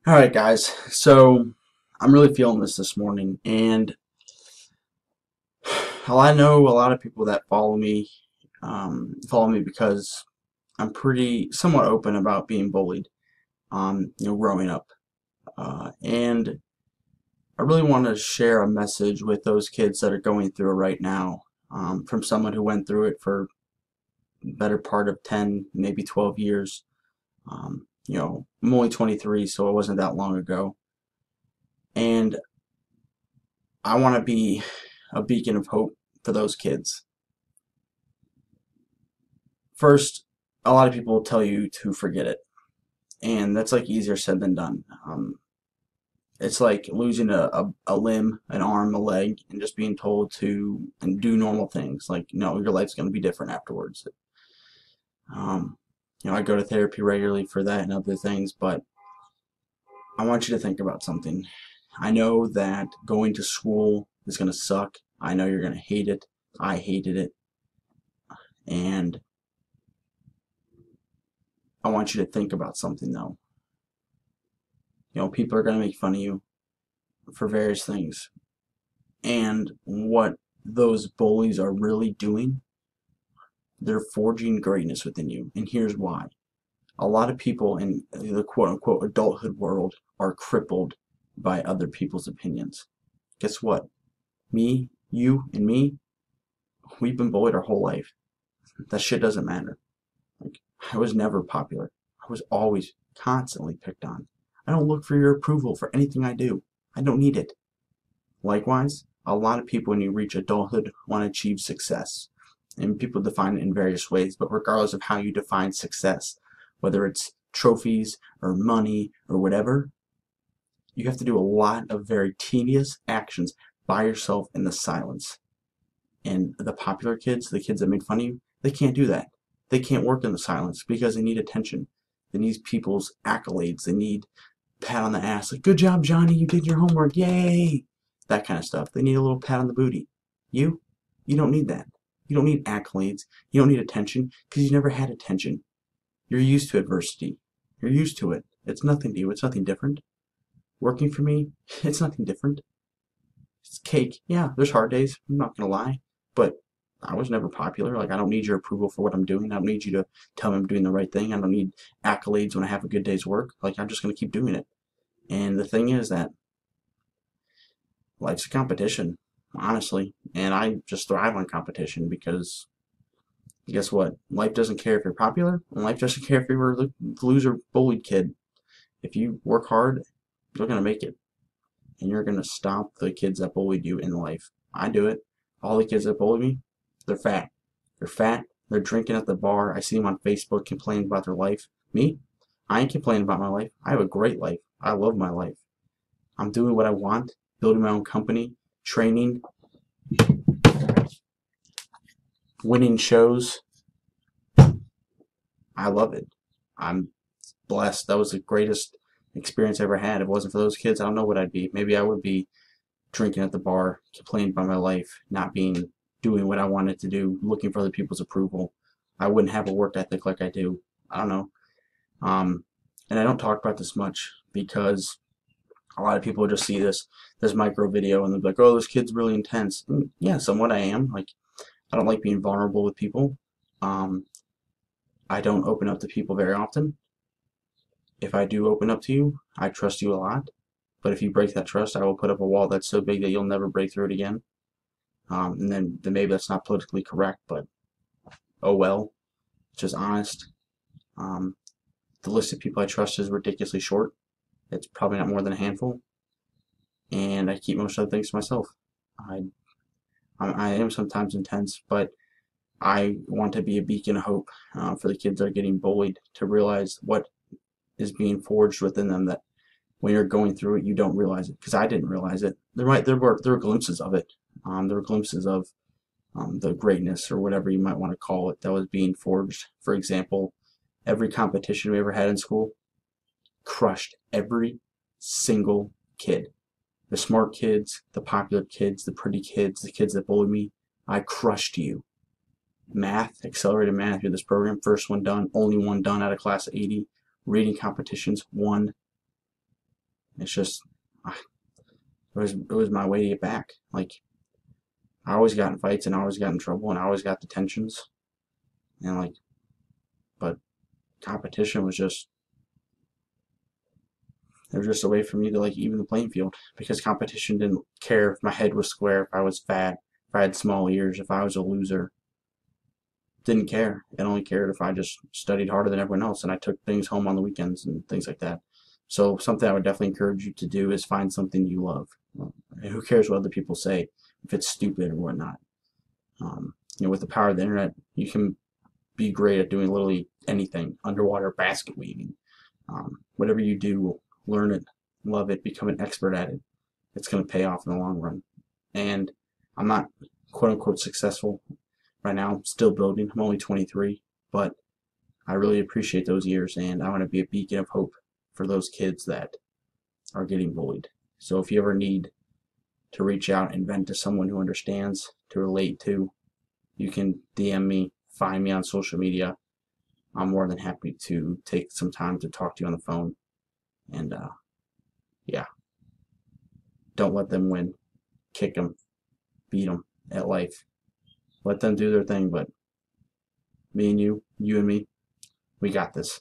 Alright guys, so I'm really feeling this morning, and I know a lot of people that follow me because I'm pretty somewhat open about being bullied, growing up. And I really want to share a message with those kids that are going through it right now, from someone who went through it for the better part of 10, maybe 12 years. I'm only 23, so it wasn't that long ago. And I want to be a beacon of hope for those kids. First, a lot of people will tell you to forget it, and that's like easier said than done. It's like losing a limb, an arm, a leg, and just being told to and do normal things. Like, no, your life's going to be different afterwards. Um, I go to therapy regularly for that and other things, but I want you to think about something. I know that going to school is going to suck. I know you're going to hate it. I hated it. And I want you to think about something though. People are going to make fun of you for various things. And what those bullies are really doing, they're forging greatness within you. And here's why. A lot of people in the quote unquote adulthood world are crippled by other people's opinions. Guess what? Me, you, and me, we've been bullied our whole life. That shit doesn't matter. Like, I was never popular. I was always constantly picked on. I don't look for your approval for anything I do. I don't need it. Likewise, a lot of people when you reach adulthood want to achieve success. And people define it in various ways, but regardless of how you define success, whether it's trophies or money or whatever, you have to do a lot of very tedious actions by yourself in the silence. And the popular kids, the kids that made fun of you, they can't do that. They can't work in the silence because they need attention. They need people's accolades. They need pat on the ass, like, good job, Johnny, you did your homework, yay! That kind of stuff. They need a little pat on the booty. You don't need that. You don't need accolades. You don't need attention because you never had attention. You're used to adversity. You're used to it. It's nothing to you. It's nothing different. Working for me, it's nothing different. It's cake. Yeah, there's hard days. I'm not going to lie. But I was never popular. Like, I don't need your approval for what I'm doing. I don't need you to tell me I'm doing the right thing. I don't need accolades when I have a good day's work. Like, I'm just going to keep doing it. And the thing is that life's a competition, honestly. And I just thrive on competition because guess what? Life doesn't care if you're popular, and life doesn't care if you were the loser bullied kid. If you work hard, you're going to make it. And you're going to stop the kids that bullied you in life. I do it. All the kids that bully me, they're fat. They're fat. They're drinking at the bar. I see them on Facebook complaining about their life. Me? I ain't complaining about my life. I have a great life. I love my life. I'm doing what I want, building my own company, training, winning shows. I love it. I'm blessed. That was the greatest experience I ever had. If it wasn't for those kids, I don't know what I'd be. Maybe I would be drinking at the bar, complaining about my life, not doing what I wanted to do, looking for other people's approval. I wouldn't have a work ethic like I do. I don't know. Um, and I don't talk about this much because a lot of people just see this micro video and they're like, "Oh, this kid's really intense." And yeah, somewhat I am. Like, I don't like being vulnerable with people. Um, I don't open up to people very often. If I do open up to you, I trust you a lot. But if you break that trust, I will put up a wall that's so big that you'll never break through it again. And then maybe that's not politically correct, but oh well. It's just honest. Um, the list of people I trust is ridiculously short. It's probably not more than a handful, and I keep most of the things to myself. I I am sometimes intense, but I want to be a beacon of hope for the kids that are getting bullied to realize what is being forged within them. That when you're going through it, you don't realize it because I didn't realize it. There were glimpses of it. There were glimpses of the greatness or whatever you might want to call it that was being forged. For example, every competition we ever had in school crushed every single kid. The smart kids, the popular kids, the pretty kids, the kids that bullied me. I crushed you. Math, accelerated math through this program, first one done, only one done out of class of 80. Reading competitions, one. It's just, it was my way to get back. Like, I always got in fights and I always got in trouble and I always got detentions. And like, but competition was just, it was just a way for me to like even the playing field, because competition didn't care if my head was square, if I was fat, if I had small ears, if I was a loser. Didn't care. It only cared if I just studied harder than everyone else and I took things home on the weekends and things like that. So something I would definitely encourage you to do is find something you love. And who cares what other people say, if it's stupid or whatnot. With the power of the internet, you can be great at doing literally anything. Underwater basket weaving. Whatever you do, learn it, love it, become an expert at it. It's going to pay off in the long run. And I'm not quote unquote successful right now. I'm still building. I'm only 23, but I really appreciate those years, and I want to be a beacon of hope for those kids that are getting bullied. So if you ever need to reach out and vent to someone who understands, to relate to, you can DM me, find me on social media. I'm more than happy to take some time to talk to you on the phone. And yeah, don't let them win. Kick them, beat them at life. Let them do their thing, but me and you and me, we got this.